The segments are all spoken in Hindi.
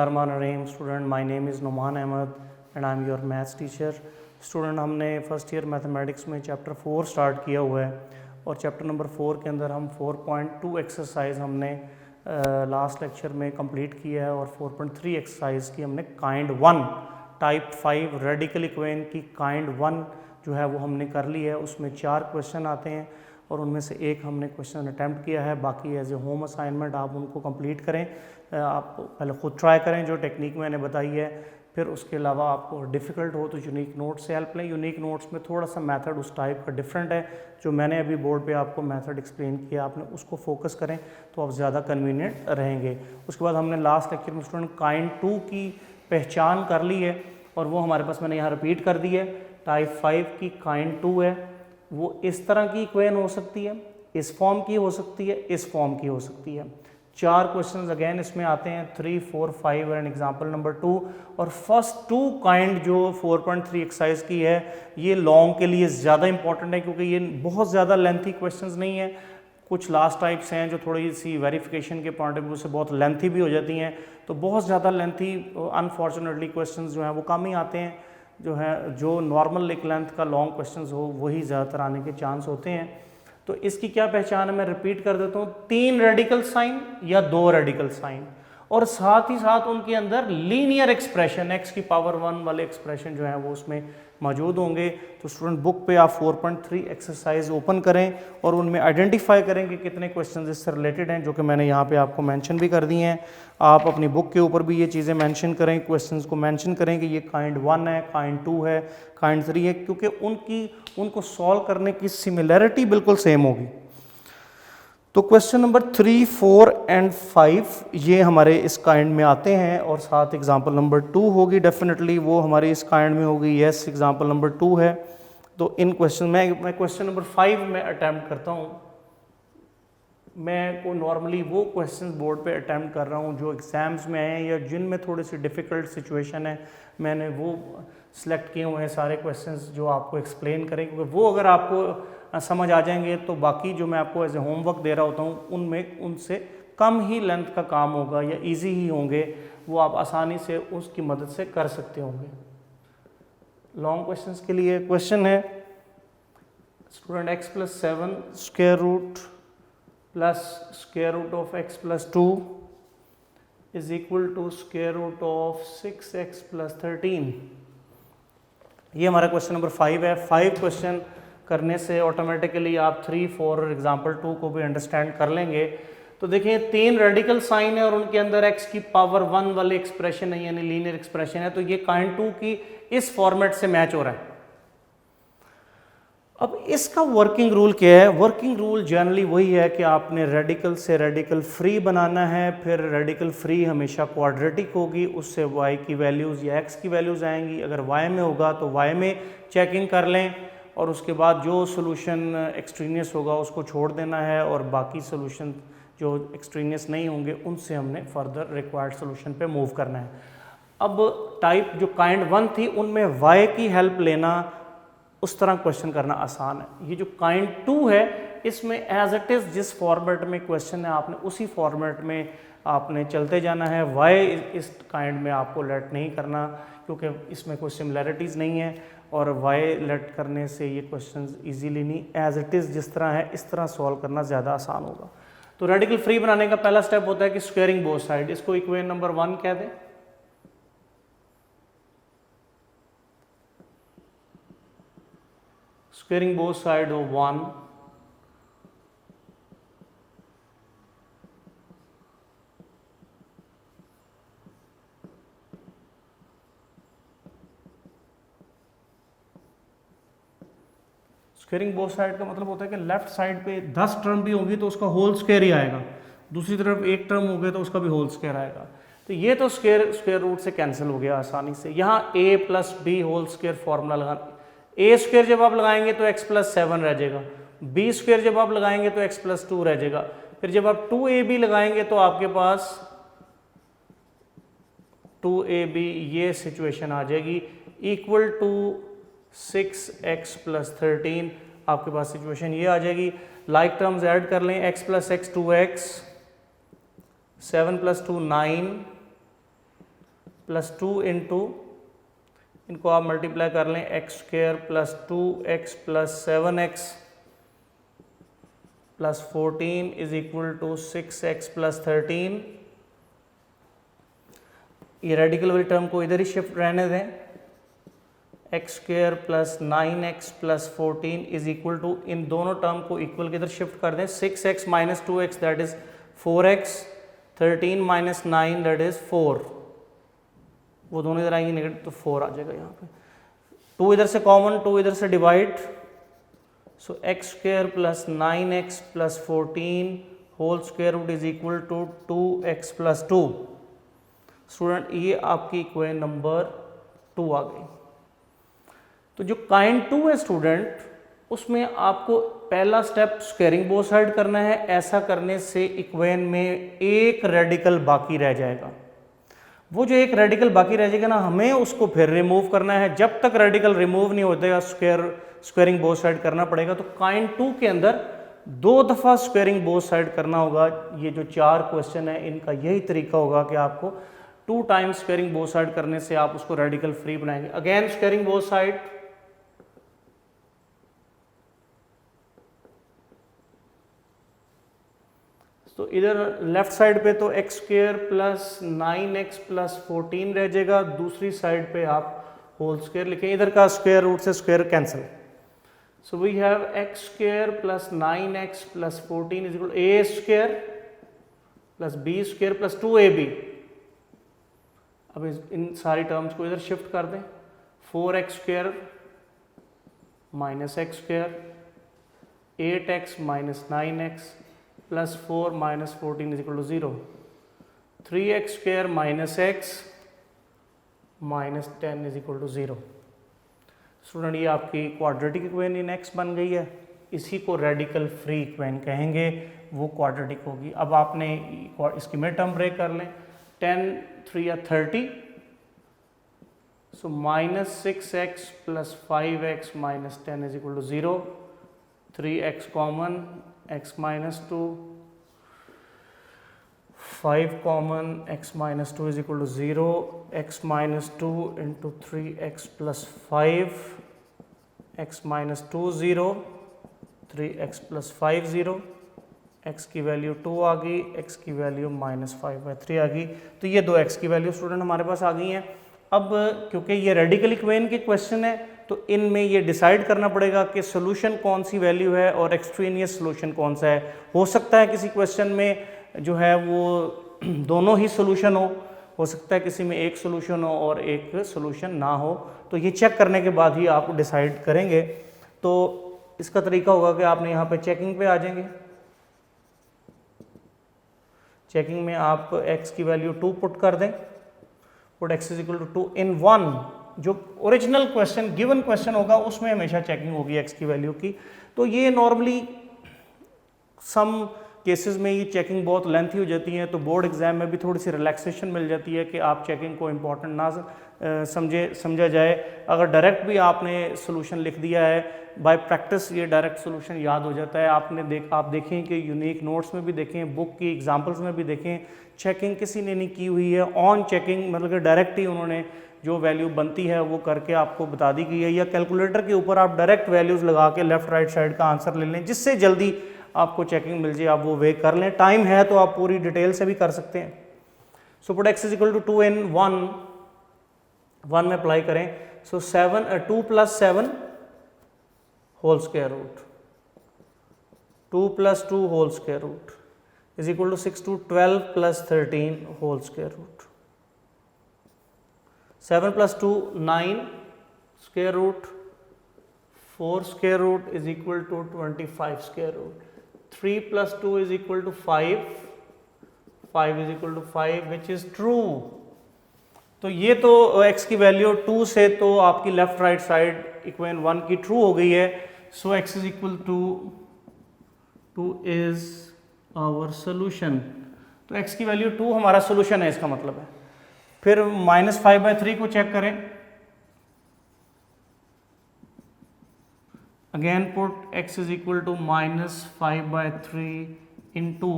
बिस्मिल्लाहिर्रहमानिर्रहीम। Student, my name is Numan Ahmad and I am your maths teacher. Student, हमने फर्स्ट ईयर मैथमेटिक्स में चैप्टर 4 स्टार्ट किया हुआ है और चैप्टर नंबर 4 के अंदर हम 4.2 एक्सरसाइज हमने लास्ट लेक्चर में कंप्लीट किया है और 4.3 एक्सरसाइज की हमने काइंड 1 टाइप 5 रेडिकल इक्वेशन की काइंड 1 जो है वो हमने कर ली है। उसमें 4 क्वेश्चन आते हैं और उनमें से एक हमने क्वेश्चन अटैम्प्ट किया है। बाकी एज ए होम असाइनमेंट आप उनको कंप्लीट करें, आप पहले खुद ट्राई करें जो टेक्निक मैंने बताई है, फिर उसके अलावा आपको डिफ़िकल्ट हो तो यूनिक नोट से हेल्प लें। यूनिक नोट्स में थोड़ा सा मेथड उस टाइप का डिफरेंट है, जो मैंने अभी बोर्ड पे आपको मेथड एक्सप्लेन किया, आपने उसको फोकस करें तो आप ज़्यादा कन्वीनियंट रहेंगे। उसके बाद हमने लास्ट लेक्चर में स्टूडेंट काइंड 2 की पहचान कर ली है और वो हमारे पास मैंने यहाँ रिपीट कर दी है। टाइप 5 की काइंड 2 है, वो इस तरह की इक्वेशन हो सकती है, इस फॉर्म की हो सकती है, इस फॉर्म की हो सकती है। 4 क्वेश्चंस अगेन इसमें आते हैं, 3, 4, 5 एंड एग्जांपल नंबर 2। और फर्स्ट 2 काइंड जो 4.3 एक्सरसाइज की है ये लॉन्ग के लिए ज़्यादा इंपॉर्टेंट है, क्योंकि ये बहुत ज़्यादा लेंथी क्वेश्चंस नहीं है। कुछ लास्ट टाइप्स हैं जो थोड़ी सी वेरिफिकेशन के पॉइंट ऑफ व्यू से बहुत लेंथी भी हो जाती हैं, तो बहुत ज़्यादा लेंथी अनफॉर्चुनेटली क्वेश्चंस जो हैं वो कम ही आते हैं। जो नॉर्मल एक लेंथ का लॉन्ग क्वेश्चंस हो वही ज़्यादातर आने के चांस होते हैं। तो इसकी क्या पहचान है मैं रिपीट कर देता हूँ, 3 रेडिकल साइन या 2 रेडिकल साइन और साथ ही साथ उनके अंदर लीनियर एक्सप्रेशन x की पावर 1 वाले एक्सप्रेशन जो है वो उसमें मौजूद होंगे। तो स्टूडेंट बुक पे आप 4.3 एक्सरसाइज ओपन करें और उनमें आइडेंटिफाई करें कि कितने क्वेश्चंस इससे रिलेटेड हैं, जो कि मैंने यहाँ पे आपको मेंशन भी कर दिए हैं। आप अपनी बुक के ऊपर भी ये चीज़ें मेंशन करें, क्वेश्चंस को मेंशन करें कि ये काइंड 1 है, काइंड 2 है, काइंड 3 है, क्योंकि उनको सॉल्व करने की सिमिलैरिटी बिल्कुल सेम होगी। तो क्वेश्चन नंबर 3, 4 एंड 5 ये हमारे इस काइंड में आते हैं और साथ एग्जांपल नंबर 2 होगी, डेफिनेटली वो हमारी इस काइंड में होगी। यस, एग्जांपल नंबर 2 है। तो इन क्वेश्चन मैं क्वेश्चन नंबर 5 में अटैम्प्ट करता हूँ। मैं को नॉर्मली वो क्वेश्चंस बोर्ड पे अटैम्प्ट कर रहा हूँ जो एग्जाम्स में आए हैं या जिनमें थोड़ी सी डिफ़िकल्ट सिचुएशन है, मैंने वो सिलेक्ट किए हुए हैं सारे क्वेश्चंस जो आपको एक्सप्लेन करें, क्योंकि वो अगर आपको समझ आ जाएंगे तो बाकी जो मैं आपको एज ए होमवर्क दे रहा होता हूँ उनमें उनसे कम ही लेंथ का काम होगा या इजी ही होंगे, वो आप आसानी से उसकी मदद से कर सकते होंगे। लॉन्ग क्वेश्चंस के लिए क्वेश्चन है student x+7 square root plus square root of x+2 is equal to square root of 6x+13। ये हमारा क्वेश्चन नंबर 5 है। 5 क्वेश्चन करने से ऑटोमेटिकली आप 3, 4 और एग्जाम्पल 2 को भी अंडरस्टैंड कर लेंगे। तो देखिए 3 रेडिकल साइन है और उनके अंदर x की पावर 1 वाले एक्सप्रेशन है, यानी लीनियर एक्सप्रेशन है। तो ये काइंड 2 की इस फॉर्मेट से मैच हो रहा है। अब इसका वर्किंग रूल क्या है? वर्किंग रूल जनरली वही है कि आपने रेडिकल से रेडिकल फ्री बनाना है, फिर रेडिकल फ्री हमेशा क्वाड्रेटिक होगी, उससे y की वैल्यूज़ या x की वैल्यूज़ आएंगी। अगर y में होगा तो y में चेकिंग कर लें और उसके बाद जो सोल्यूशन एक्सट्रीनियस होगा उसको छोड़ देना है और बाकी सोल्यूशन जो एक्सट्रीनियस नहीं होंगे उनसे हमने फर्दर रिक्वायर्ड सोल्यूशन पे मूव करना है। अब टाइप जो काइंड 1 थी उनमें y की हेल्प लेना, उस तरह क्वेश्चन करना आसान है। ये जो काइंड 2 है इसमें एज इट इज़ जिस फॉर्मेट में क्वेश्चन है आपने उसी फॉर्मेट में आपने चलते जाना है। y इस काइंड में आपको लेट नहीं करना, क्योंकि इसमें कोई सिमिलैरिटीज़ नहीं है और y लेट करने से ये क्वेश्चंस इजीली नहीं, एज इट इज़ जिस तरह है इस तरह सॉल्व करना ज़्यादा आसान होगा। तो रेडिकल फ्री बनाने का पहला स्टेप होता है कि स्क्वेयरिंग बोथ साइड, इसको इक्वेशन नंबर 1 कह दें। स्क्वेयरिंग बोथ साइड हो 1, स्क्वेयरिंग बोथ साइड का मतलब होता है कि लेफ्ट साइड पे 10 टर्म भी होंगी तो उसका होल स्क्वायर ही आएगा, दूसरी तरफ एक टर्म हो गया तो उसका भी होल स्क्वायर आएगा। तो ये तो स्क्वायर रूट से कैंसिल हो गया आसानी से। यहाँ a+b होल स्क्वायर फॉर्मूला लगाना, a स्क्वायर जब आप लगाएंगे तो x+7 रह जाएगा, b स्क्वायर जब आप लगाएंगे तो x+2 रह जाएगा, फिर जब आप 2ab लगाएंगे तो आपके पास 2ab ये सिचुएशन आ जाएगी इक्वल टू 6x+13, आपके पास सिचुएशन ये आ जाएगी। लाइक टर्म्स ऐड कर लें, x+x 2x, 7 + 2 9, +2 इंटू, इनको आप मल्टीप्लाई कर लें, x² + 2x + 7x + 14 = 6x + 13। ये रेडिकल वाली टर्म को इधर ही शिफ्ट रहने दें, x² + 9x + 14 = इन दोनों टर्म को इक्वल की इधर शिफ्ट कर दें, 6x - 2x that is 4x, 13 - 9 that is 4, वो दोनों इधर आएंगे नेगेटिव तो 4 आ जाएगा यहाँ पे। 2 इधर से कॉमन, 2 इधर से divide, so x² + 9x + 14 whole square root = 2x + 2। Student ये आपकी इक्वेशन नंबर 2 आ गई। तो जो काइंड 2 है स्टूडेंट, उसमें आपको पहला स्टेप स्क्वायरिंग बोथ साइड करना है। ऐसा करने से इक्वेशन में एक रेडिकल बाकी रह जाएगा। वो जो एक रेडिकल बाकी रह जाएगा ना, हमें उसको फिर रिमूव करना है। जब तक रेडिकल रिमूव नहीं होता स्क्वायरिंग बोथ साइड करना पड़ेगा। तो काइंड 2 के अंदर 2 दफ़ा स्क्वायरिंग बोथ साइड करना होगा। ये जो 4 क्वेश्चन है इनका यही तरीका होगा कि आपको 2 टाइम्स स्क्वायरिंग बोथ साइड करने से आप उसको रेडिकल फ्री बनाएंगे। अगेन स्क्वायरिंग बोथ साइड, तो इधर लेफ्ट साइड पे तो x² + 9x + 14 रह जाएगा, दूसरी साइड पे आप होल स्क्वायर लिखें, इधर का स्क्वायर रूट से square cancel. So we have x² + 9x + 14 = a² + b² + 2ab। अब इन सारी टर्म्स को इधर शिफ्ट कर दें, 4x² - x², 8x - 9x + 4 - 14 = 0, 3x² - x - 10 = 0। Student ये आपकी क्वाड्रेटिक इक्वेशन इन x बन गई है। इसी को रेडिकल फ्री इक्वेशन कहेंगे, वो क्वाड्रेटिक होगी। अब आपने इसकी मिड टर्म ब्रेक कर लें, 10 3 30, सो -6x + 5x - 10 = 0, 3x common, x - 2, 5 common, x - 2 = 0, x - 2 × 3x + 5, x - 2 0, 3x + 5 0, x की वैल्यू 2 आ गई, x की वैल्यू -5/3 आ गई। तो ये 2 x की वैल्यू स्टूडेंट हमारे पास आ गई हैं। अब क्योंकि ये रेडिकल इक्वेशन के क्वेश्चन है, तो इनमें ये डिसाइड करना पड़ेगा कि सोल्यूशन कौन सी वैल्यू है और एक्सट्रेनियस सोल्यूशन कौन सा है। हो सकता है किसी क्वेश्चन में जो है वो दोनों ही सोल्यूशन हो सकता है किसी में एक सोल्यूशन हो और एक सोल्यूशन ना हो। तो ये चेक करने के बाद ही आप डिसाइड करेंगे। तो इसका तरीका होगा कि आपने यहाँ पे चेकिंग पे आ जाएंगे। चेकिंग में आप x की वैल्यू 2 पुट कर दें, पुट x = 2 इन 1। जो ओरिजिनल क्वेश्चन गिवन क्वेश्चन होगा उसमें हमेशा चेकिंग होगी x की वैल्यू की। तो ये नॉर्मली सम केसेस में ये चेकिंग बहुत लेंथी हो जाती है, तो बोर्ड एग्जाम में भी थोड़ी सी रिलैक्सेशन मिल जाती है कि आप चेकिंग को इम्पॉर्टेंट ना समझा जाए। अगर डायरेक्ट भी आपने सोल्यूशन लिख दिया है, बाय प्रैक्टिस ये डायरेक्ट सोल्यूशन याद हो जाता है। आप देखें कि यूनिक नोट्स में भी देखें, बुक की एग्जांपल्स में भी देखें, चेकिंग किसी ने नहीं की हुई है। ऑन चेकिंग मतलब कि डायरेक्ट ही उन्होंने जो वैल्यू बनती है वो करके आपको बता दी गई है, या कैलकुलेटर के ऊपर आप डायरेक्ट वैल्यूज़ लगा के लेफ्ट राइट साइड का आंसर ले लें, जिससे जल्दी आपको चेकिंग मिल जाए, आप वो वे कर लें। टाइम है तो आप पूरी डिटेल से भी कर सकते हैं। सो पुट x = 2 इन 1 में अप्लाई करें। So 2 + 7 whole square root, 2 + 2 whole square root = 6 to 12 + 13 whole square root, 7 + 2 9 square root, 4 square root = 25 square root, 3 + 2 = 5, 5 = 5 which is true. तो ये तो x की वैल्यू 2 से तो आपकी लेफ्ट राइट साइड इक्वेशन 1 की ट्रू हो गई है। सो x = 2 इज आवर सोल्यूशन। तो x की वैल्यू 2 हमारा सोल्यूशन है, इसका मतलब है। फिर -5/3 को चेक करें। अगेन पुट x = -5/3 into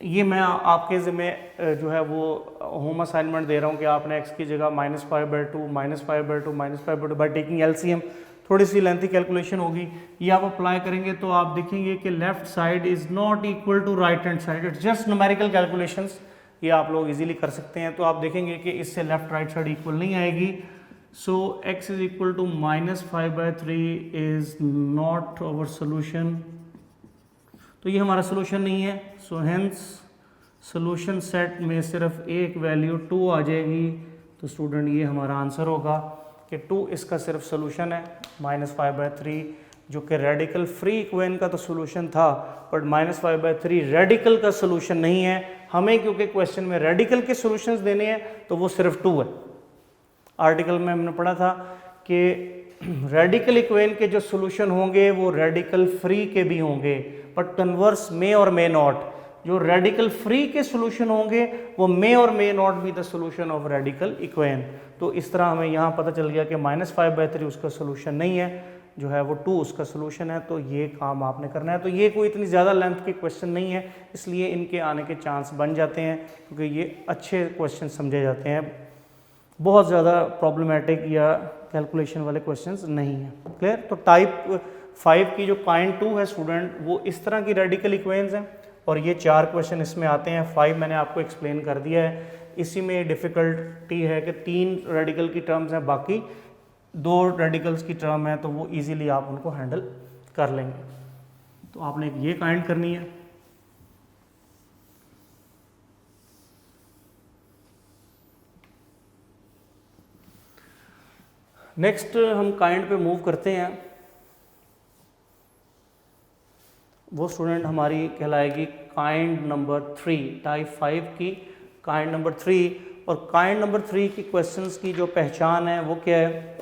ये मैं आपके ज़िम्मे जो है वो होम असाइनमेंट दे रहा हूँ कि आपने x की जगह -5/2 -5/2 -5/2 बाई टेकिंग LCM, थोड़ी सी लेंथी कैलकुलेशन होगी, ये आप अप्लाई करेंगे तो आप देखेंगे कि left side is not equal to right hand side, it's just numerical calculations, ये आप लोग इजीली कर सकते हैं। तो आप देखेंगे कि इससे लेफ्ट राइट साइड इक्वल नहीं आएगी। So x is equal to -5/3 is not our solution, तो ये हमारा सोल्यूशन नहीं है। सो हेंस सोल्यूशन सेट में सिर्फ एक वैल्यू 2 आ जाएगी, तो स्टूडेंट ये हमारा आंसर होगा कि 2 इसका सिर्फ सोल्यूशन है, -5/3 जो कि रेडिकल फ्री इक्वेशन का तो सोल्यूशन था, बट -5/3 रेडिकल का सोल्यूशन नहीं है। हमें क्योंकि क्वेश्चन में रेडिकल के सोल्यूशंस देने हैं तो वो सिर्फ 2 है। आर्टिकल में हमने पढ़ा था कि रेडिकल इक्वेशन के जो सोल्यूशन होंगे वो रेडिकल फ्री के भी होंगे, बट कन्वर्स मे और मे नॉट, जो रेडिकल फ्री के सोल्यूशन होंगे वो मे और may not be the solution of radical equation. तो इस तरह हमें यहाँ पता चल गया कि -5/3 उसका सोल्यूशन नहीं है, जो है वो 2 उसका सोल्यूशन है। तो ये काम आपने करना है। तो ये कोई इतनी ज़्यादा लेंथ के क्वेश्चन नहीं है, इसलिए इनके आने के चांस बन जाते हैं, क्योंकि ये अच्छे क्वेश्चन समझे जाते हैं, बहुत ज़्यादा प्रॉब्लमेटिक या कैलकुलेशन वाले क्वेश्चंस नहीं है। क्लियर? तो टाइप 5 की जो काइंड 2 है स्टूडेंट, वो इस तरह की रेडिकल इक्वेशंस हैं, और ये 4 क्वेश्चन इसमें आते हैं। 5 मैंने आपको एक्सप्लेन कर दिया है। इसी में डिफ़िकल्टी है कि 3 रेडिकल की टर्म्स हैं, बाकी 2 रेडिकल्स की टर्म है, तो वो इजीली आप उनको हैंडल कर लेंगे। तो आपने ये काइंड करनी है। नेक्स्ट हम काइंड पे मूव करते हैं। वो स्टूडेंट हमारी कहलाएगी काइंड नंबर 3, टाइप 5 की काइंड नंबर 3। और काइंड नंबर 3 की क्वेश्चंस की जो पहचान है वो क्या है,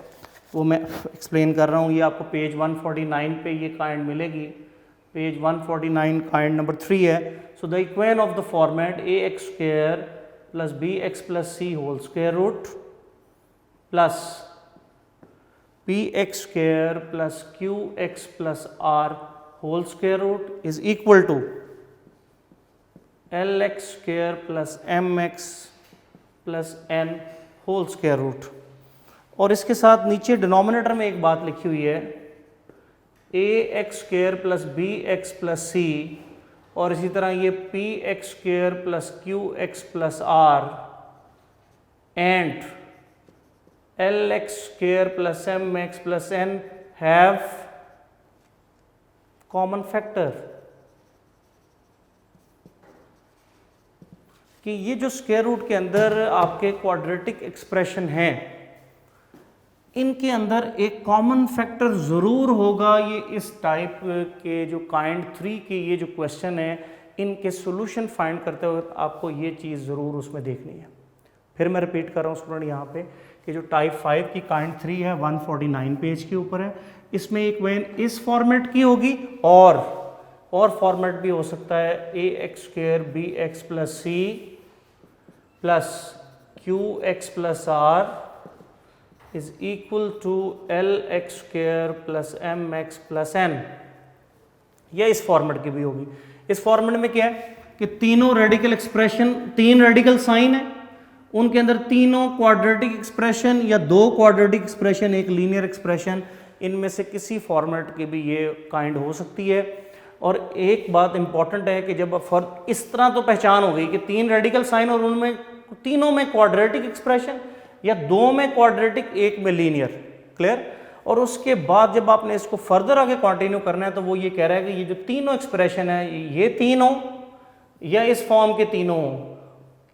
वो मैं एक्सप्लेन कर रहा हूँ। ये आपको पेज 149 पे ये काइंड मिलेगी। पेज 149 काइंड नंबर 3 है। So the equation of the format ax² plus bx plus c whole square root plus px² plus qx plus r whole square root is equal to lx² plus mx plus n whole square root. और इसके साथ नीचे डिनोमिनेटर में एक बात लिखी हुई है, ax² plus bx plus c, और इसी तरह ये px² plus qx plus r and lx² plus mx plus n have common factor. कि ये जो स्क्वायर रूट के अंदर आपके क्वाड्रेटिक एक्सप्रेशन हैं, इनके अंदर एक कॉमन फैक्टर ज़रूर होगा। ये इस टाइप के जो काइंड 3 के ये जो क्वेश्चन है, इनके सॉल्यूशन फाइंड करते वक्त आपको ये चीज़ ज़रूर उसमें देखनी है। फिर मैं रिपीट कर रहा हूँ स्टूडेंट यहाँ पे कि जो टाइप 5 की काइंड 3 है 149 पेज के ऊपर है। इसमें एक वेन इस फॉर्मेट की होगी और फॉर्मेट भी हो सकता है ax² bx plus c plus qx plus r is equal to lx² plus mx plus n। यह इस फॉर्मेट की भी होगी। इस फॉर्मेट में क्या है कि तीनों रेडिकल एक्सप्रेशन, 3 रेडिकल साइन है, उनके अंदर तीनों क्वाड्रेटिक एक्सप्रेशन या 2 क्वाड्रेटिक एक्सप्रेशन, एक लीनियर एक्सप्रेशन, इनमें से किसी फॉर्मेट की भी ये काइंड हो सकती है। और एक बात इंपॉर्टेंट है कि जब फर्क इस तरह तो पहचान हो गई कि 3 रेडिकल साइन और उनमें तीनों में क्वाड्रेटिक एक्सप्रेशन या 2 में क्वाड्रेटिक, 1 में लीनियर। क्लियर? और उसके बाद जब आपने इसको फर्दर आगे कंटिन्यू करना है तो वो ये कह रहा है कि ये जो तीनों एक्सप्रेशन है, ये तीनों या इस फॉर्म के तीनों,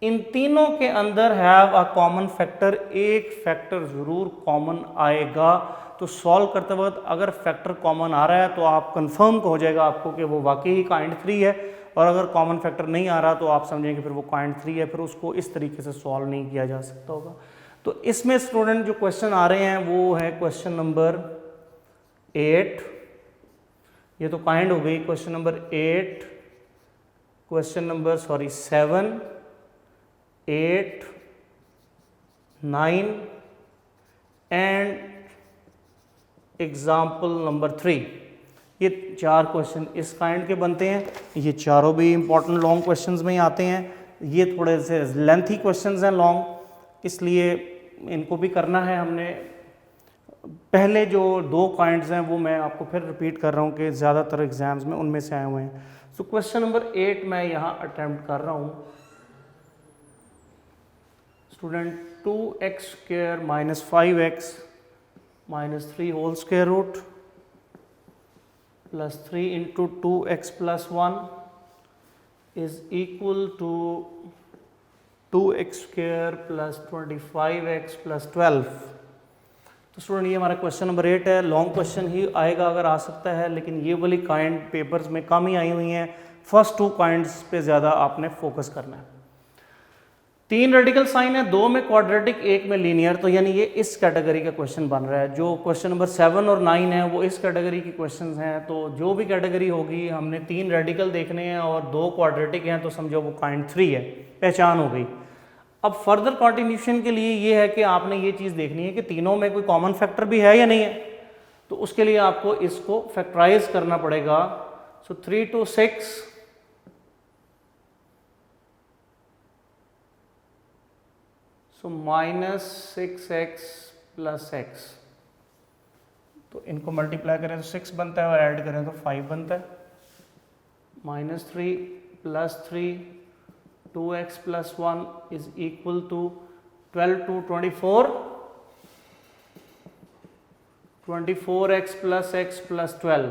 इन तीनों के अंदर हैव अ कॉमन फैक्टर, एक फैक्टर जरूर कॉमन आएगा। तो सॉल्व करते वक्त अगर फैक्टर कॉमन आ रहा है तो आप कंफर्म हो जाएगा आपको कि वो वाकई ही काइंड 3 है, और अगर कॉमन फैक्टर नहीं आ रहा तो आप समझेंगे फिर वो काइंड 3 है, फिर उसको इस तरीके से सॉल्व नहीं किया जा सकता होगा। तो इसमें स्टूडेंट जो क्वेश्चन आ रहे हैं वो है क्वेश्चन नंबर 8, ये तो काइंड हो गई। Question number 8, question number 7, 8, 9 and example number 3। ये 4 क्वेश्चन इस काइंड के बनते हैं, ये चारों भी इंपॉर्टेंट लॉन्ग क्वेश्चंस में ही आते हैं। ये थोड़े से लेंथी क्वेश्चंस हैं लॉन्ग, इसलिए इनको भी करना है हमने। पहले जो 2 काइंड्स हैं वो मैं आपको फिर रिपीट कर रहा हूँ कि ज़्यादातर एग्जाम्स में उनमें से आए हुए हैं। सो क्वेश्चन नंबर 8 मैं यहाँ अटेम्प्ट कर रहा हूँ। Student 2x square minus 5x minus 3 whole square root plus 3 into 2x plus 1 is equal to 2x square plus 25x plus 12। तो स्टूडेंट ये हमारा क्वेश्चन नंबर 8 है। लॉन्ग क्वेश्चन ही आएगा अगर आ सकता है, लेकिन ये वाली काइंड पेपर्स में कम ही आई हुई हैं। फर्स्ट 2 काइंड्स पे ज़्यादा आपने फोकस करना है। 3 रेडिकल साइन है, 2 में क्वाड्रेटिक, 1 में लीनियर, तो यानी ये इस कैटेगरी का क्वेश्चन बन रहा है। जो क्वेश्चन नंबर 7 और 9 है वो इस कैटेगरी की क्वेश्चंस हैं। तो जो भी कैटेगरी होगी हमने 3 रेडिकल देखने हैं और 2 क्वाड्रेटिक हैं, तो समझो वो काइंड 3 है, पहचान हो गई। अब फर्दर कॉन्टिन्यूशन के लिए ये है कि आपने ये चीज़ देखनी है कि तीनों में कोई कॉमन फैक्टर भी है या नहीं है। तो उसके लिए आपको इसको फैक्टराइज करना पड़ेगा। सो 3 to 6 so minus 6x plus x, तो इनको मल्टीप्लाई करें तो 6 बनता है और ऐड करें तो 5 बनता है। Minus 3 plus 3 2x plus 1 is equal to 12 to 24 24x plus x plus 12।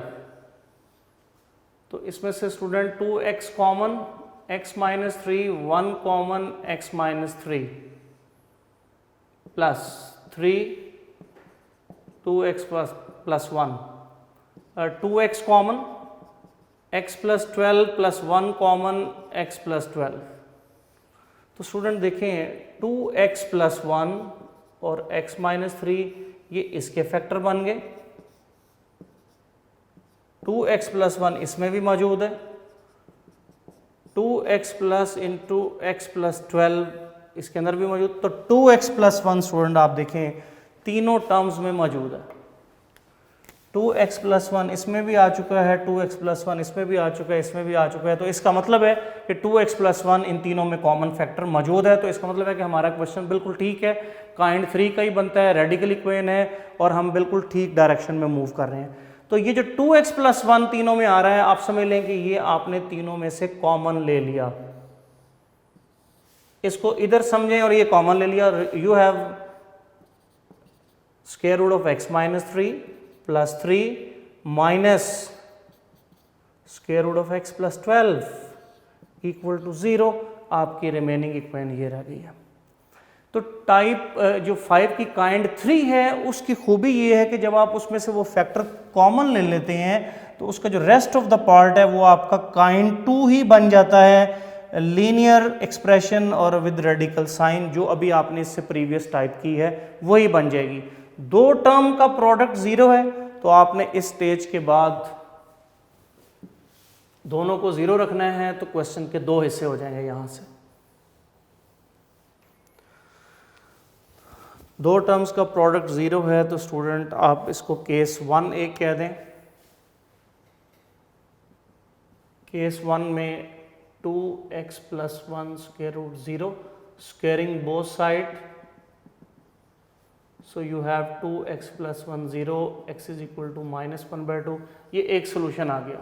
तो इसमें से student 2x common, x minus 3, 1 common, x minus 3 plus 3 2x plus 1, 2x common, x plus 12 plus 1 common, x plus 12। तो स्टूडेंट देखें 2x प्लस 1 और x माइनस 3 ये इसके फैक्टर बन गए। 2x प्लस 1 इसमें भी मौजूद है, 2x plus into x plus 12 इसके अंदर भी मौजूद। तो 2x प्लस 1 स्टूडेंट आप देखें तीनों टर्म्स में मौजूद है। 2x प्लस 1 इसमें भी आ चुका है, 2x प्लस 1 इसमें भी आ चुका है, इसमें भी आ चुका है। तो इसका मतलब है कि 2x प्लस 1 इन तीनों में कॉमन फैक्टर मौजूद है। तो इसका मतलब है कि हमारा क्वेश्चन बिल्कुल ठीक है, काइंड 3 का ही बनता है, रेडिकल इक्वेशन है और हम बिल्कुल ठीक डायरेक्शन में मूव कर रहे हैं। तो ये जो 2x प्लस 1 तीनों में आ रहा है, आप समझ लें कि ये आपने तीनों में से कॉमन ले लिया। इसको इधर समझें और ये कॉमन ले लिया। You have square root of x minus 3 plus 3 minus square root of x plus 12 equal to 0। आपकी रिमेनिंग इक्वेशन ये रह गई है। तो टाइप जो 5 की काइंड 3 है उसकी खूबी ये है कि जब आप उसमें से वो फैक्टर कॉमन ले लेते हैं तो उसका जो रेस्ट ऑफ द पार्ट है वो आपका काइंड 2 ही बन जाता है, लीनियर एक्सप्रेशन और विद रेडिकल साइन। जो अभी आपने इससे प्रीवियस टाइप की है वही बन जाएगी। 2 टर्म का प्रोडक्ट 0 है, तो आपने इस स्टेज के बाद दोनों को 0 रखना है। तो क्वेश्चन के 2 हिस्से हो जाएंगे यहां से। 2 टर्म्स का प्रोडक्ट 0 है, तो स्टूडेंट आप इसको केस 1A कह दें। केस 1 में 2x plus 1 square root 0, squaring both side, so you have 2x plus 1 0, x is equal to minus 1/2। ये एक सोल्यूशन आ गया।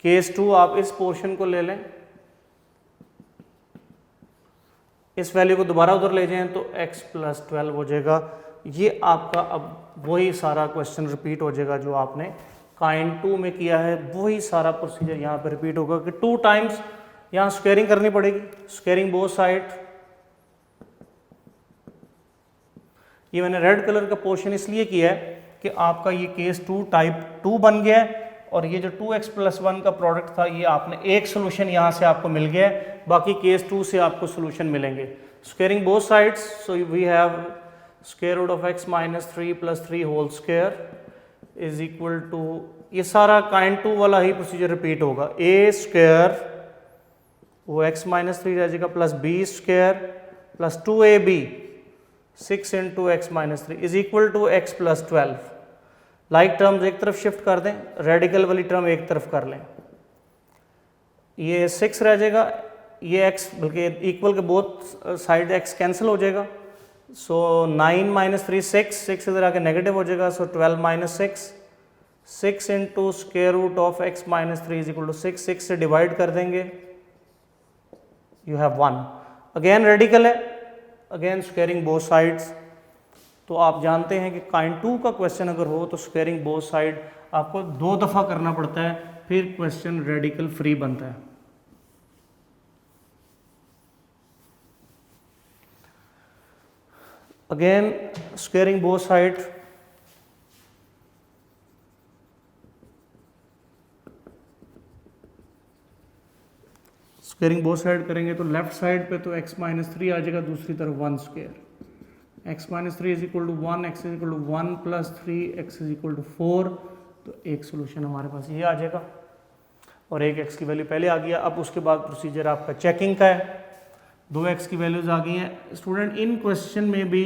केस 2 आप इस पोर्शन को ले लें, इस वैल्यू को दोबारा उधर ले जाएं तो x प्लस 12 हो जाएगा। ये आपका अब वही सारा क्वेश्चन रिपीट हो जाएगा जो आपने काइंड 2 में किया है, वही सारा प्रोसीजर यहाँ पे रिपीट होगा कि 2 टाइम्स यहाँ स्क्वेयरिंग करनी पड़ेगी, स्क्वेयरिंग बोथ साइड। ये मैंने रेड कलर का पोर्शन इसलिए किया है कि आपका ये केस 2 टाइप 2 बन गया है और ये जो 2x प्लस 1 का प्रोडक्ट था ये आपने एक सोल्यूशन यहाँ से आपको मिल गया है, बाकी केस 2 से आपको सोल्यूशन मिलेंगे। Squaring both sides, so we have square root of x minus 3 plus 3 whole square is equal to, ये सारा काइंड 2 वाला ही प्रोसीजर रिपीट होगा। a स्क्वायर वो x माइनस 3 रह जाएगा plus b square plus 2ab 6 into x minus 3 is equal to x plus 12। Like terms एक तरफ शिफ्ट कर दें, रेडिकल वाली टर्म एक तरफ कर लें, ये 6 रह जाएगा, ये x बल्कि इक्वल के बोथ साइड x कैंसिल हो जाएगा, सो 9 माइनस 3 6 इधर आके नेगेटिव हो जाएगा, so 12 minus 6 into square root of x minus 3 is equal to 6 से डिवाइड कर देंगे, यू हैव 1, अगेन रेडिकल है, अगेन स्क्वायरिंग बोथ साइड्स। तो आप जानते हैं कि काइंड 2 का क्वेश्चन अगर हो तो स्क्वायरिंग बोथ साइड आपको 2 दफ़ा करना पड़ता है, फिर क्वेश्चन रेडिकल फ्री बनता है। Again squaring both side, squaring both side करेंगे तो लेफ्ट साइड पे तो x माइनस 3 आ जाएगा, दूसरी तरफ 1 square, x minus 3 is equal to 1, x is equal to 1 plus 3, x is equal to 4, तो एक सोल्यूशन हमारे पास ये आ जाएगा और एक x की वैल्यू पहले आ गया। अब उसके बाद प्रोसीजर आपका चेकिंग का है, 2x की वैल्यूज आ गई हैं। स्टूडेंट इन क्वेश्चन में भी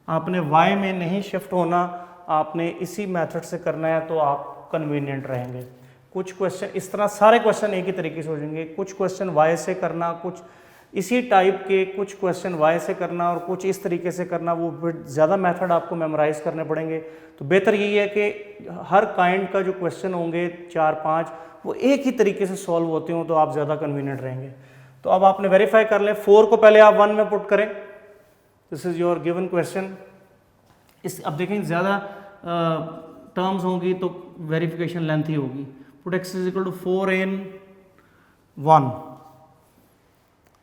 आपने y में नहीं शिफ्ट होना, आपने इसी मेथड से करना है तो आप कन्वीनियंट रहेंगे। कुछ क्वेश्चन इस तरह सारे क्वेश्चन एक ही तरीके से हो जाएंगे, कुछ क्वेश्चन y से करना, कुछ इसी टाइप के, कुछ क्वेश्चन y से करना और कुछ इस तरीके से करना, वो फिर ज़्यादा मेथड आपको मेमोराइज करने पड़ेंगे। तो बेहतर यही है कि हर काइंड का जो क्वेश्चन होंगे 4-5 वो एक ही तरीके से सॉल्व होते हो तो आप ज़्यादा कन्वीनियंट रहेंगे। तो अब आपने वेरीफाई कर लें, 4 को पहले आप 1 में पुट करें, this is your given question. इस अब देखें ज़्यादा टर्म्स होंगी तो वेरिफिकेशन लेंथी होगी। Put x is equal to 4 in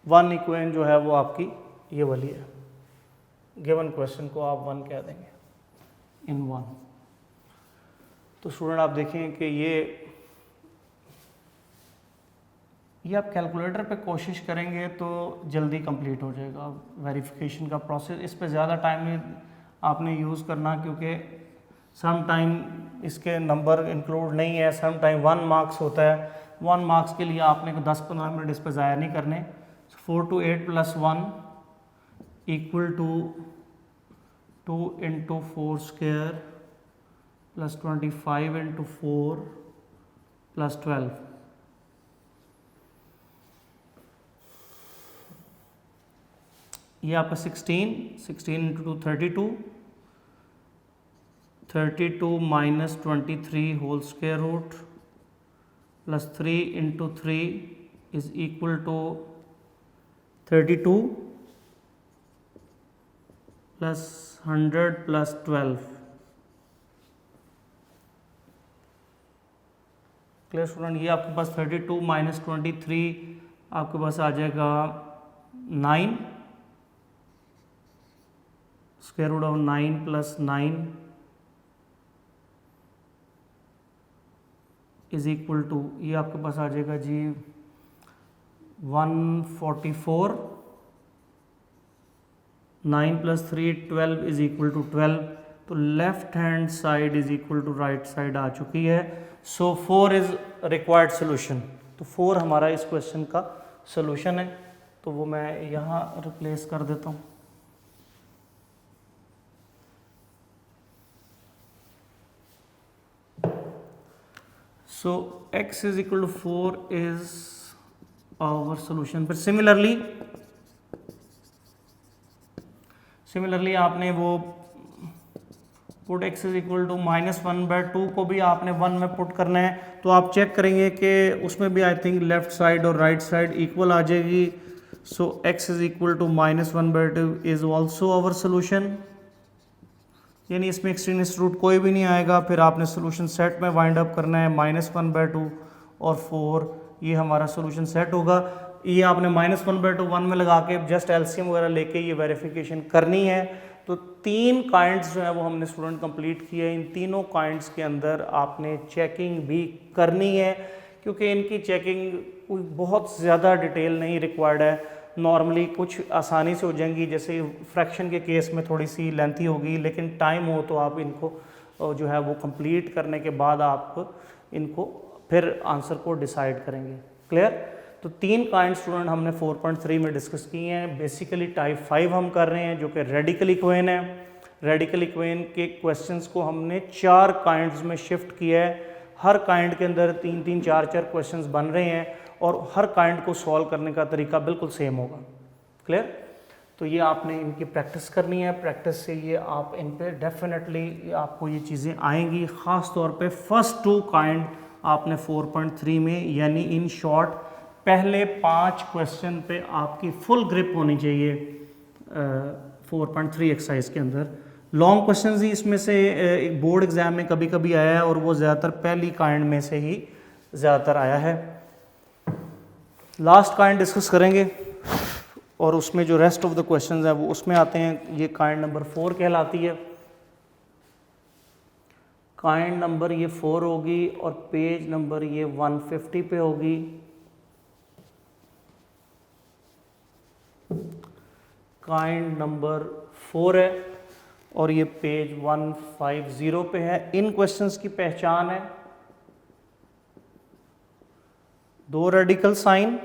1 equation जो है वो आपकी ये वाली है, गिवन क्वेश्चन को आप 1 कह देंगे इन 1। तो स्टूडेंट आप देखें कि ये आप कैलकुलेटर पे कोशिश करेंगे तो जल्दी कंप्लीट हो जाएगा वेरिफिकेशन का प्रोसेस। इस पे ज़्यादा टाइम नहीं आपने यूज़ करना, क्योंकि सम टाइम इसके नंबर इंक्लूड नहीं है, सम टाइम 1 मार्क्स होता है। 1 मार्क्स के लिए आपने 10-15 मिनट इस पर ज़ाया नहीं करने। 4 to 8 + 1 equal to 2 × 4 square plus 25 × 4 plus 12। ये आपका 16 × 2 32, 32 minus 23 whole square root plus 3 × 3 is equal to 32 plus 100 plus 12। Clear student? ये आपके पास 32 माइनस 23 आपके पास आ जाएगा 9, square root of 9 plus 9 is equal to, ये आपके पास आ जाएगा जी 144, 9 प्लस 3 12 इज इक्वल टू 12। तो left hand side is equal to right side आ चुकी है। So 4 is required solution. तो 4 हमारा इस क्वेश्चन का सोल्यूशन है, तो वो मैं यहाँ रिप्लेस कर देता हूँ। So x is equal to 4 is our solution। फिर सिमिलरली आपने वो put x is equal to -1/2 को भी आपने 1 में पुट करना है। तो आप चेक करेंगे कि उसमें भी आई थिंक लेफ्ट साइड और राइट साइड इक्वल आ जाएगी। सो x is equal to -1/2 is also our solution, यानी इसमें एक्सट्रीनिस्ट रूट कोई भी नहीं आएगा। फिर आपने सोल्यूशन सेट में वाइंड अप करना है, -1/2 और 4, ये हमारा सोल्यूशन सेट होगा। ये आपने -1/2 1 में लगा के जस्ट एलसीएम वगैरह लेके ये वेरिफिकेशन करनी है। तो 3 काइंड्स जो है वो हमने स्टूडेंट कंप्लीट किए। इन तीनों काइंड्स के अंदर आपने चेकिंग भी करनी है, क्योंकि इनकी चेकिंग कोई बहुत ज़्यादा डिटेल नहीं रिक्वायर्ड है। नॉर्मली कुछ आसानी से हो जाएंगी, जैसे फ्रैक्शन के केस में थोड़ी सी लेंथी होगी, लेकिन टाइम हो तो आप इनको जो है वो कंप्लीट करने के बाद आप इनको फिर आंसर को डिसाइड करेंगे। क्लियर? तो 3 काइंड स्टूडेंट हमने 4.3 में डिस्कस किए हैं। बेसिकली टाइप 5 हम कर रहे हैं जो कि रेडिकल इक्वेशन है। रेडिकल इक्वेशन के क्वेश्चंस को हमने 4 काइंड्स में शिफ्ट किया है। हर काइंड के अंदर 3-3, 4-4 क्वेश्चंस बन रहे हैं और हर काइंड को सॉल्व करने का तरीका बिल्कुल सेम होगा। क्लियर? तो ये आपने इनकी प्रैक्टिस करनी है। प्रैक्टिस से ये आप इन पे डेफिनेटली आपको ये चीज़ें आएंगी। ख़ास तौर पे फर्स्ट 2 काइंड आपने 4.3 में, यानी इन शॉर्ट पहले 5 क्वेश्चन पे आपकी फुल ग्रिप होनी चाहिए 4.3 एक्सरसाइज के अंदर। लॉन्ग क्वेश्चंस ही इसमें से एक बोर्ड एग्जाम में कभी कभी आया है और वो ज़्यादातर पहली काइंड में से ही ज़्यादातर आया है। लास्ट काइंड डिस्कस करेंगे और उसमें जो रेस्ट ऑफ द क्वेश्चंस हैं वो उसमें आते हैं। ये काइंड नंबर 4 कहलाती है। काइंड नंबर ये 4 होगी और पेज नंबर ये 150 पे होगी। काइंड नंबर 4 है और ये पेज 150 पे है। इन क्वेश्चंस की पहचान है 2 रेडिकल साइन,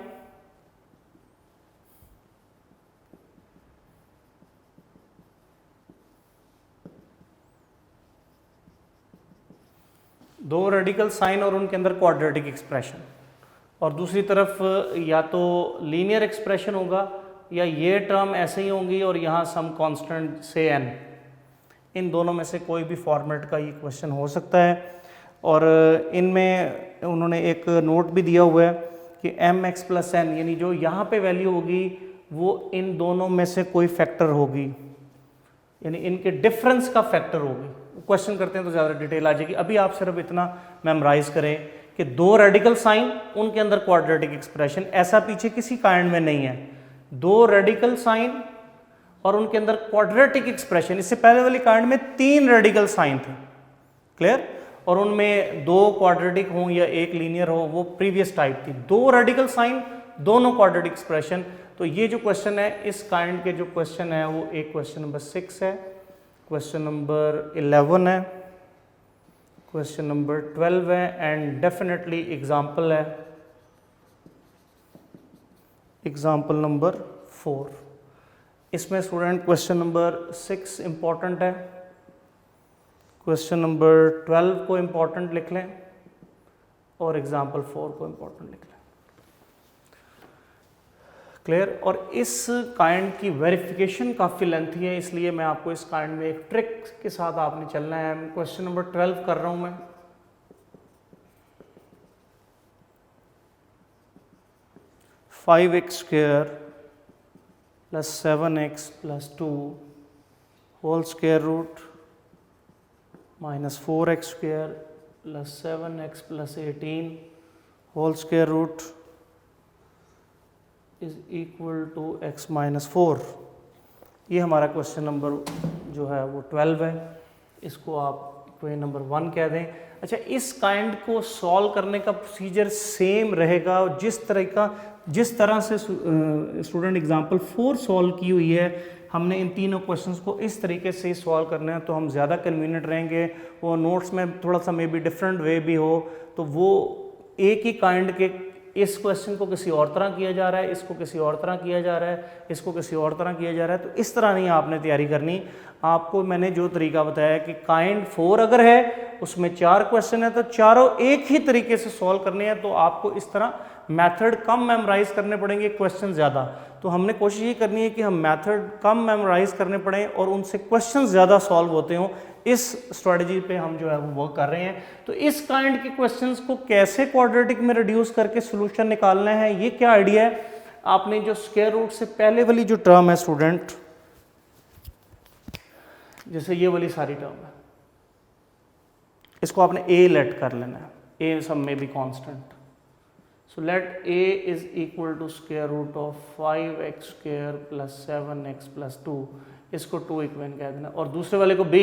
और उनके अंदर क्वाड्रेटिक एक्सप्रेशन, और दूसरी तरफ या तो लीनियर एक्सप्रेशन होगा या ये टर्म ऐसे ही होंगी और यहाँ सम कांस्टेंट से n। इन दोनों में से कोई भी फॉर्मेट का ये क्वेश्चन हो सकता है। और इनमें उन्होंने एक नोट भी दिया हुआ है कि mx + n, यानी जो यहाँ पे वैल्यू होगी वो इन दोनों में से कोई फैक्टर होगी, यानी इनके डिफरेंस का फैक्टर होगी। क्वेश्चन करते हैं तो ज़्यादा डिटेल आ जाएगी। अभी आप सिर्फ इतना मेमोराइज करें कि 2 रेडिकल साइन, उनके अंदर क्वाड्रेटिक एक्सप्रेशन, ऐसा पीछे किसी काइंड में नहीं है। 2 रेडिकल साइन और उनके अंदर क्वाड्रेटिक एक्सप्रेशन। इससे पहले वाली काइंड में 3 रेडिकल साइन थे। क्लियर? और उनमें 2 क्वाड्रेटिक हो या 1 लीनियर हो, वो प्रीवियस टाइप थी। 2 रेडिकल साइन, दोनों क्वाड्रेटिक एक्सप्रेशन। तो ये जो क्वेश्चन है, इस काइंड के जो क्वेश्चन है वो एक क्वेश्चन नंबर 6 है, क्वेश्चन नंबर 11 है, क्वेश्चन नंबर 12 है एंड डेफिनेटली एग्जाम्पल है एग्जाम्पल नंबर 4। इसमें स्टूडेंट क्वेश्चन नंबर 6 इंपॉर्टेंट है, क्वेश्चन नंबर 12 को इंपॉर्टेंट लिख लें और एग्जाम्पल 4 को इंपॉर्टेंट लिख लें। क्लियर? और इस काइंड की वेरिफिकेशन काफ़ी लेंथी है, इसलिए मैं आपको इस काइंड में एक ट्रिक के साथ आपने चलना है। क्वेश्चन नंबर 12 कर रहा हूं मैं। 5x square plus 7x plus 2 whole square root minus 4x square plus 7x plus 18 whole square root is equal to x minus 4। ये हमारा क्वेश्चन नंबर जो है वो 12 है। इसको आप इक्वेशन नंबर 1 कह दें। अच्छा, इस काइंड को सॉल्व करने का प्रोसीजर सेम रहेगा। जिस तरह से स्टूडेंट एग्जाम्पल 4 सॉल्व की हुई है, हमने इन तीनों क्वेश्चंस को इस तरीके से सॉल्व करना है तो हम ज़्यादा कन्वीनियंट रहेंगे। वो नोट्स में थोड़ा सा मे बी डिफरेंट वे भी हो तो वो एक ही काइंड के, इस क्वेश्चन को किसी और तरह किया जा रहा है, इसको किसी और तरह किया जा रहा है, इसको किसी और तरह किया जा रहा है, तो इस तरह नहीं आपने तैयारी करनी। आपको मैंने जो तरीका बताया कि काइंड 4 अगर है उसमें 4 क्वेश्चन है तो चारों एक ही तरीके से सॉल्व करने हैं। तो आपको इस तरह मेथड कम मेमोराइज करने पड़ेंगे, क्वेश्चन ज़्यादा। तो हमने कोशिश ये करनी है कि हम मेथड कम मेमोराइज करने पड़े और उनसे क्वेश्चन ज़्यादा सॉल्व होते हों। इस स्ट्रेटजी पे हम जो है वो वर्क कर रहे हैं। तो इस काइंड के क्वेश्चंस को कैसे क्वाड्रेटिक में रिड्यूस करके सोल्यूशन निकालना है, ये क्या आइडिया है। आपने जो स्क्वायर रूट से पहले वाली जो टर्म है स्टूडेंट, जैसे ये वाली सारी टर्म है, इसको आपने a लेट कर लेना है। a सब में भी constant. So let a is equal to square root of 5x square plus 7x plus 2, इसको 2 इक्वेशन कह देना। और दूसरे वाले को b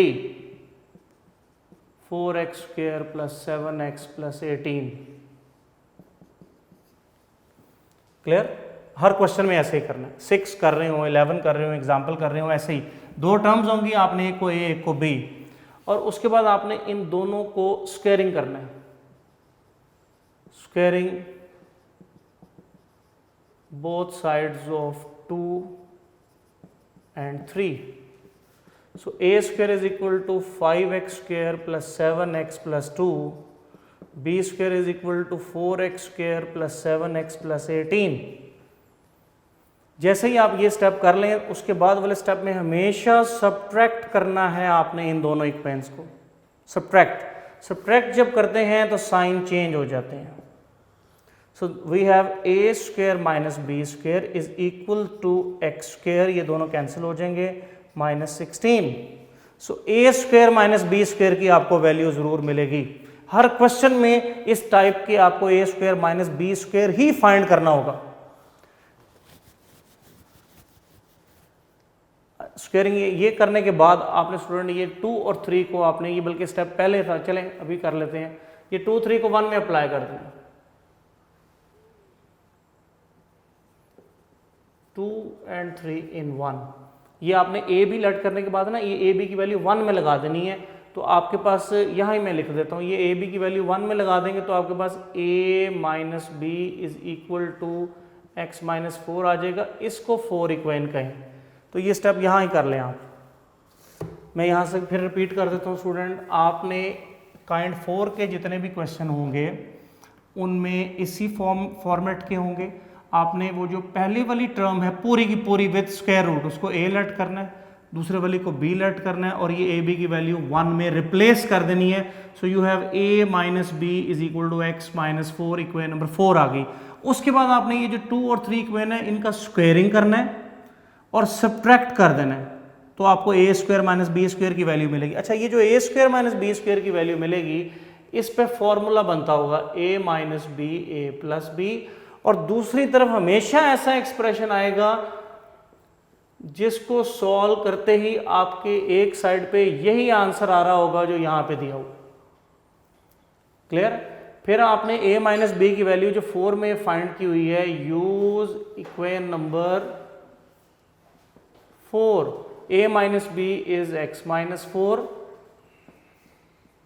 4x square plus 7x plus 18। Clear? हर क्वेश्चन में ऐसे ही करना है। 6 कर रहे हो, 11 कर रहे हो, एग्जाम्पल कर रहे हो, ऐसे ही 2 टर्म्स होंगी, आपने एक को a एक को b, और उसके बाद आपने इन दोनों को स्क्वायरिंग करना है। Squaring both sides of 2 and 3। So a square is equal to 5x square plus 7x plus 2. B square is equal to 4x square plus 7x plus 18. जैसे ही आप ये स्टेप कर लें, उसके बाद वाले स्टेप में हमेशा सब्ट्रैक्ट करना है आपने इन दोनों इक्वेशंस को। सब्ट्रैक्ट जब करते हैं तो साइन चेंज हो जाते हैं। So we have a square minus b square is equal to x square, ये दोनों कैंसिल हो जाएंगे, minus 16। So a square minus b square की आपको वैल्यू जरूर मिलेगी। हर क्वेश्चन में इस टाइप के आपको a square minus b square ही फाइंड करना होगा। स्क्वायरिंग ये करने के बाद आपने स्टूडेंट ये 2 और 3 को आपने, ये बल्कि स्टेप पहले था, चलें अभी कर लेते हैं। ये 2 3 को 1 में अप्लाई कर दें, 2 and 3 in 1। ये आपने ए बी लेट करने के बाद ना ये ए बी की वैल्यू 1 में लगा देनी है। तो आपके पास यहाँ ही मैं लिख देता हूँ, ये ए बी की वैल्यू 1 में लगा देंगे तो आपके पास a minus b is equal to x minus 4 आ जाएगा। इसको 4 इक्वेशन कहें, तो ये स्टेप यहाँ ही कर लें आप। मैं यहाँ से फिर रिपीट कर देता हूँ स्टूडेंट, आपने काइंड 4 के जितने भी क्वेश्चन होंगे उनमें इसी फॉर्मेट के होंगे। आपने वो जो पहली वाली टर्म है पूरी की पूरी विद स्क्वायर रूट, उसको a लेट करना है, दूसरे वाली को b लेट करना है और ये a b की वैल्यू 1 में रिप्लेस कर देनी है। So you have a minus b is equal to x minus 4, equation number 4 आ गई। उसके बाद आपने ये जो 2 और 3 इक्वेशन है इनका स्क्वायरिंग करना है और सब्ट्रैक्ट कर देना है, तो आपको a square minus b square की वैल्यू मिलेगी। अच्छा, ये जो a square minus b square की वैल्यू मिलेगी, इस पे फॉर्मूला बनता होगा a minus b a plus b, और दूसरी तरफ हमेशा ऐसा एक्सप्रेशन आएगा जिसको सॉल्व करते ही आपके एक साइड पे यही आंसर आ रहा होगा जो यहां पे दिया होगा। क्लियर? फिर आपने a माइनस बी की वैल्यू जो 4 में फाइंड की हुई है, use equation number 4, a minus b is x minus 4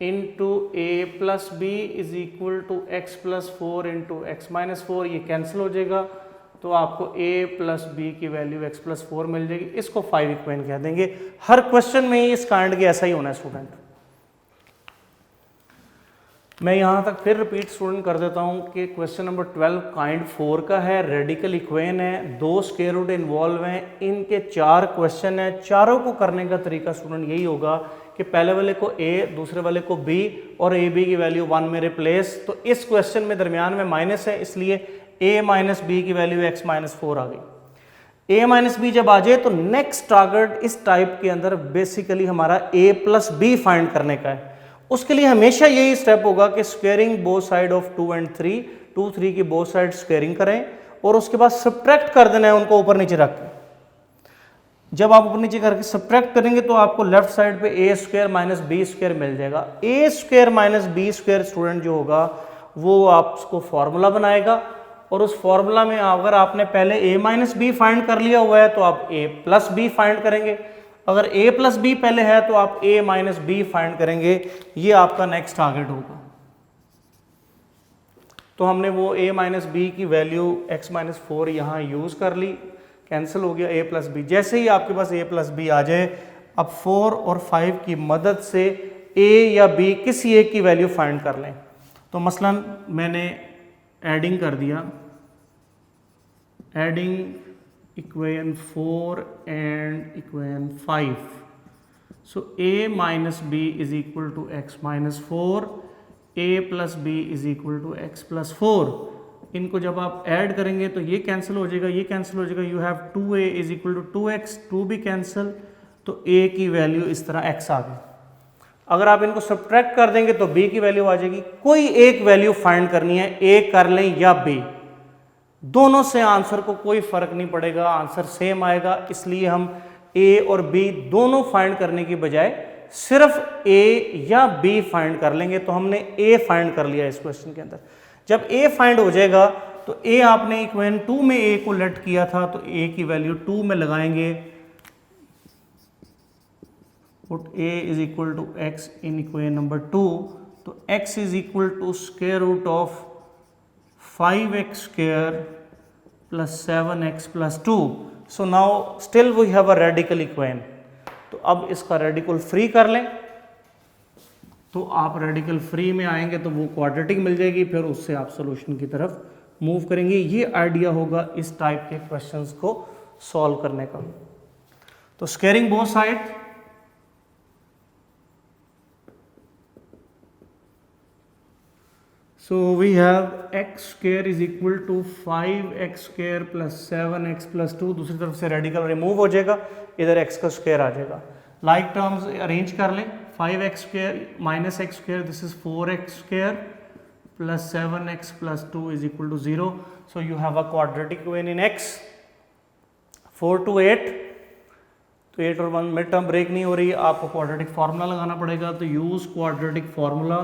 into a plus b is equal to x plus 4 into x minus 4। ये कैंसिल हो जाएगा तो आपको a प्लस बी की वैल्यू x प्लस 4 मिल जाएगी। इसको 5 इक्वेशन कह देंगे। हर क्वेश्चन में इस काइंड के ऐसा ही होना है स्टूडेंट। मैं यहाँ तक फिर रिपीट स्टूडेंट कर देता हूँ कि क्वेश्चन नंबर 12 काइंड 4 का है, रेडिकल इक्वेशन है, 2 स्क्वायर रूट इन्वॉल्व हैं, इनके 4 क्वेश्चन हैं। चारों को करने का तरीका स्टूडेंट यही होगा कि पहले वाले को a, दूसरे वाले को b और a b की वैल्यू 1 में रिप्लेस। तो इस क्वेश्चन में दरमियान में माइनस है, इसलिए a माइनस बी की वैल्यू x माइनस 4 आ गई। a माइनस बी जब आ जाए तो नेक्स्ट टारगेट इस टाइप के अंदर बेसिकली हमारा a प्लस बी फाइंड करने का है। उसके लिए हमेशा यही स्टेप होगा कि squaring both side of 2 and 3, 2 3 की बोथ साइड स्क्वेयरिंग करें और उसके बाद सब्ट्रैक्ट कर देना है उनको ऊपर नीचे रख के। जब आप ऊपर नीचे करके सब्ट्रैक्ट करेंगे तो आपको लेफ्ट साइड पे a square minus b square मिल जाएगा। a square minus b square student जो होगा वो आपको फॉर्मूला बनाएगा, और उस फॉर्मूला में अगर आपने पहले a माइनस बी फाइंड कर लिया हुआ है तो आप a प्लस बी फाइंड करेंगे। अगर a प्लस बी पहले है तो आप a माइनस बी फाइंड करेंगे। ये आपका नेक्स्ट टारगेट होगा। तो हमने वो a माइनस बी की वैल्यू x माइनस 4 यहाँ यूज कर ली, कैंसिल हो गया a प्लस बी। जैसे ही आपके पास a प्लस बी आ जाए, अब 4 और 5 की मदद से a या b किसी एक की वैल्यू फाइंड कर लें। तो मसलन मैंने एडिंग कर दिया, adding equation 4 and equation 5। So a minus b is equal to x minus 4, a plus b is equal to x plus 4। इनको जब आप ऐड करेंगे तो ये कैंसिल हो जाएगा, ये कैंसिल हो जाएगा। You have 2a is equal to 2x, 2 भी कैंसिल, तो a की वैल्यू इस तरह x आ गई। अगर आप इनको सब्ट्रैक्ट कर देंगे तो b की वैल्यू आ जाएगी। कोई एक वैल्यू फाइंड करनी है, a कर लें या b, दोनों से आंसर को कोई फर्क नहीं पड़ेगा, आंसर सेम आएगा। इसलिए हम a और b दोनों फाइंड करने की बजाय सिर्फ a या b फाइंड कर लेंगे। तो हमने a फाइंड कर लिया इस क्वेश्चन के अंदर। जब a फाइंड हो जाएगा तो a आपने इक्वेशन 2 में a को लेट किया था तो a की वैल्यू 2 में लगाएंगे। Put a is equal to x in equation number 2, तो x is equal to square root of 5x square plus 7x plus 2. So now still we have a radical equation. तो अब इसका रेडिकल फ्री कर लें, तो आप रेडिकल फ्री में आएंगे तो वो क्वाड्रेटिक मिल जाएगी, फिर उससे आप सोल्यूशन की तरफ मूव करेंगे। ये आइडिया होगा इस टाइप के क्वेश्चंस को सॉल्व करने का। तो squaring both side, so we have x square is equal to 5x square plus 7x plus 2, दूसरी तरफ से रेडिकल रिमूव हो जाएगा, इधर x का स्क्वायर आ जाएगा। लाइक टर्म्स अरेंज कर लें, 5x square minus x square, this is 4x square plus 7x plus 2 is equal to 0, so you have a quadratic equation in x। 4 to 8, तो 8 और 1 मिड टर्म ब्रेक नहीं हो रही, आपको क्वाड्रेटिक फार्मूला लगाना पड़ेगा, तो use quadratic formula.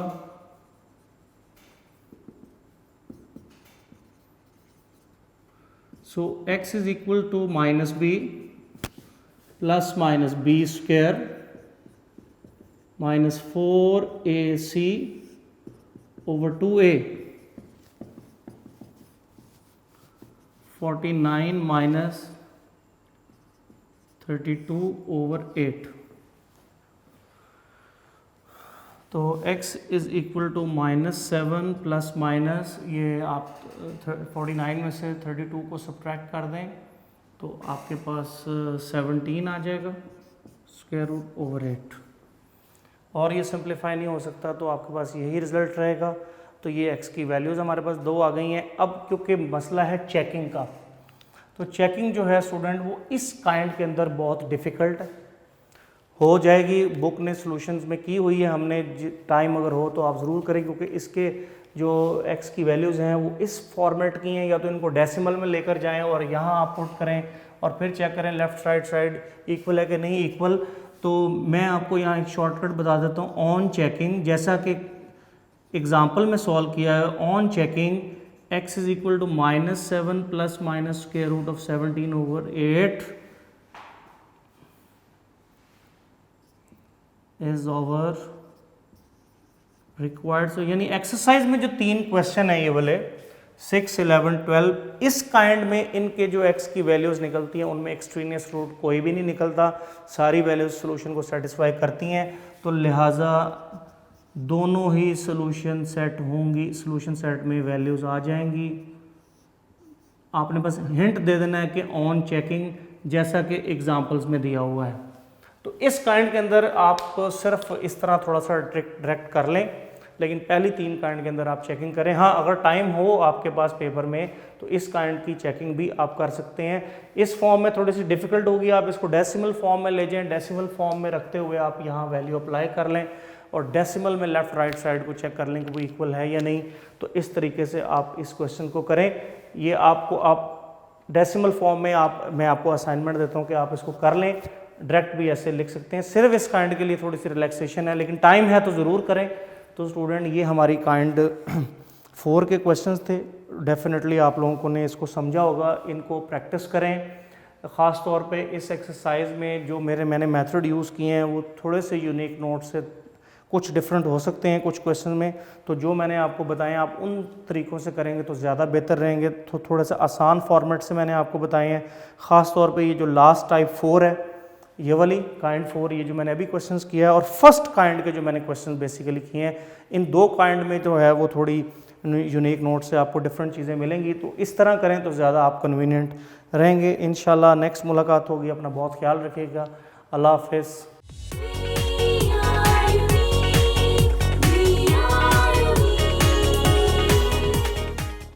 So x is equal to minus b plus minus b square minus 4ac over 2a, 49 minus 32 over 8। तो x is equal to -7 plus minus, ये आप 49 में से 32 को सब्ट्रैक्ट कर दें तो आपके पास 17 आ जाएगा स्क्वायर रूट ओवर 8, और ये सिंप्लीफाई नहीं हो सकता तो आपके पास यही रिजल्ट रहेगा। तो ये x की वैल्यूज़ हमारे पास 2 आ गई हैं। अब क्योंकि मसला है चेकिंग का, तो चेकिंग जो है स्टूडेंट वो इस काइंड के अंदर बहुत डिफ़िकल्ट है, हो जाएगी। बुक ने सॉल्यूशंस में की हुई है, हमने टाइम अगर हो तो आप ज़रूर करें, क्योंकि इसके जो x की वैल्यूज़ हैं वो इस फॉर्मेट की हैं, या तो इनको डेसिमल में लेकर जाएं और यहाँ आप पुट करें और फिर चेक करें लेफ़्ट राइट साइड इक्वल है कि नहीं इक्वल। तो मैं आपको यहाँ एक शॉर्टकट बता देता हूँ। ऑन चेकिंग, जैसा कि एग्जाम्पल में सॉल्व किया है, on checking x is equal to -7 plus minus square root of 17 over 8 is our required. So यानी एक्सरसाइज में जो 3 क्वेश्चन है ये वाले 6, 11, 12, इस काइंड में इनके जो x की वैल्यूज़ निकलती हैं उनमें एक्सट्रीनियस रूट कोई भी नहीं निकलता, सारी वैल्यूज सॉल्यूशन को सेटिस्फाई करती हैं। तो लिहाजा दोनों ही सॉल्यूशन सेट होंगी, सॉल्यूशन सेट में वैल्यूज़ आ जाएंगी। आपने बस हिंट दे देना है कि ऑन चेकिंग, जैसा कि एग्जांपल्स में दिया हुआ है। तो इस काइंड के अंदर आप सिर्फ इस तरह थोड़ा सा डायरेक्ट कर लें, लेकिन पहली 3 काइंड के अंदर आप चेकिंग करें। हाँ, अगर टाइम हो आपके पास पेपर में तो इस काइंड की चेकिंग भी आप कर सकते हैं। इस फॉर्म में थोड़ी सी डिफ़िकल्ट होगी, आप इसको डेसिमल फॉर्म में ले जाएं, डेसिमल फॉर्म में रखते हुए आप यहाँ वैल्यू अप्लाई कर लें और डेसिमल में लेफ़्ट राइट साइड को चेक कर लें कि वो इक्वल है या नहीं। तो इस तरीके से आप इस क्वेश्चन को करें। ये आपको आप डेसिमल फॉर्म में मैं आपको असाइनमेंट देता हूँ कि आप इसको कर लें, डायरेक्ट भी ऐसे लिख सकते हैं। सिर्फ इस काइंड के लिए थोड़ी सी रिलैक्सेशन है, लेकिन टाइम है तो ज़रूर करें। तो स्टूडेंट ये हमारी काइंड 4 के क्वेश्चंस थे। डेफिनेटली आप लोगों को ने इसको समझा होगा, इनको प्रैक्टिस करें। ख़ास तौर पे इस एक्सरसाइज में जो मैंने मेथड यूज़ किए हैं वो थोड़े से यूनिक नोट से कुछ डिफरेंट हो सकते हैं कुछ क्वेश्चन में। तो जो मैंने आपको बताए आप उन तरीक़ों से करेंगे तो ज़्यादा बेहतर रहेंगे। तो थोड़ा सा आसान फॉर्मेट से मैंने आपको बताए हैं। ख़ास तौर पे ये जो लास्ट टाइप 4 है, ये वाली काइंड 4, ये जो मैंने अभी क्वेश्चंस किया है, और फर्स्ट काइंड के जो मैंने क्वेश्चन बेसिकली किए हैं, इन 2 काइंड में जो है वो थोड़ी यूनिक नोट से आपको डिफरेंट चीज़ें मिलेंगी। तो इस तरह करें तो ज़्यादा आप कन्वीनियंट रहेंगे। इंशाल्लाह नेक्स्ट मुलाकात होगी। अपना बहुत ख्याल रखिएगा। अल्लाह हाफ़िज़।